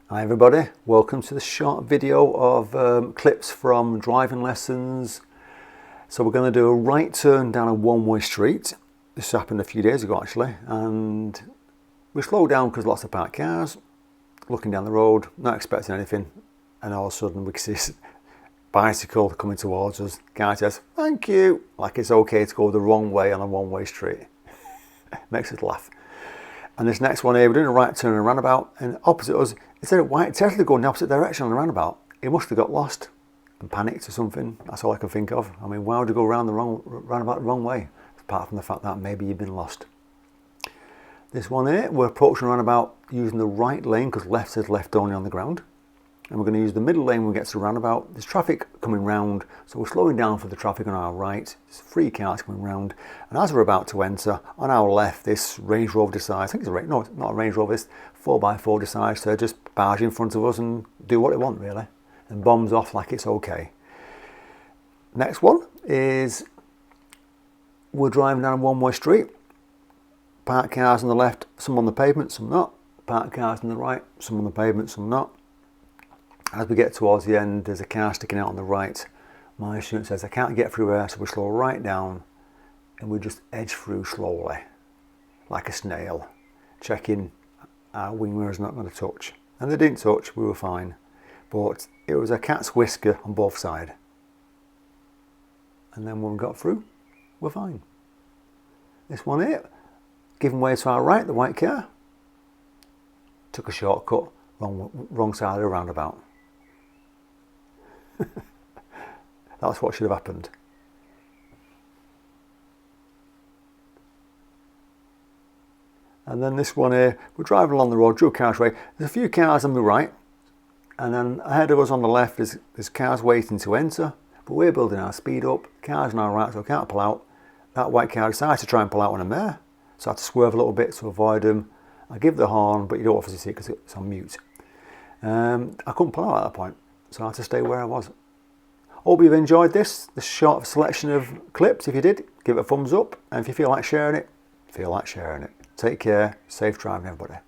Hi everybody, welcome to this short video of clips from driving lessons. So we're going to do a right turn down a one-way street. This happened a few days ago actually, and we slowed down because lots of parked cars, looking down the road, not expecting anything, and all of a sudden we see this bicycle coming towards us. Guy says, "Thank you," like it's okay to go the wrong way on a one-way street. Makes us laugh. And this next one here, we're doing a right turn and a roundabout, and opposite us, instead of white Tesla going the opposite direction on the roundabout, he must have got lost and panicked or something. That's all I can think of. I mean, why would you go around the roundabout the wrong way? Apart from the fact that maybe you've been lost. This one here, we're approaching a roundabout using the right lane because left says left only on the ground. And we're going to use the middle lane when we get to the roundabout. There's traffic coming round, so we're slowing down for the traffic on our right. There's 3 cars coming round, and as we're about to enter, on our left, this Range Rover decides, I think it's a Range, no, not a Range Rover, this 4x4 decides to just barge in front of us and do what it wants really, and bombs off like it's okay. Next one is, we're driving down a one-way street. Parked cars on the left, some on the pavement, some not. Parked cars on the right, some on the pavement, some not. As we get towards the end, there's a car sticking out on the right. My student says, I can't get through here, so we slow right down and we just edge through slowly, like a snail, checking our wing mirror's not going to touch. And they didn't touch, we were fine. But it was a cat's whisker on both sides. And then when we got through, we're fine. This one here, giving way to our right, the white car, took a shortcut, wrong side of the roundabout. That's what should have happened. And then this one here, we're driving along the road, dual carriageway. There's a few cars on the right, and then ahead of us on the left there's cars waiting to enter, but we're building our speed up. Cars on our right, so I can't pull out. That white car decides to try and pull out when I'm there, so I have to swerve a little bit to avoid them. I give the horn, but you don't obviously see it because it's on mute. I couldn't pull out at that point, so I had to stay where I was. Hope you've enjoyed this short selection of clips. If you did, give it a thumbs up, and if you feel like sharing it, Take care, safe driving everybody.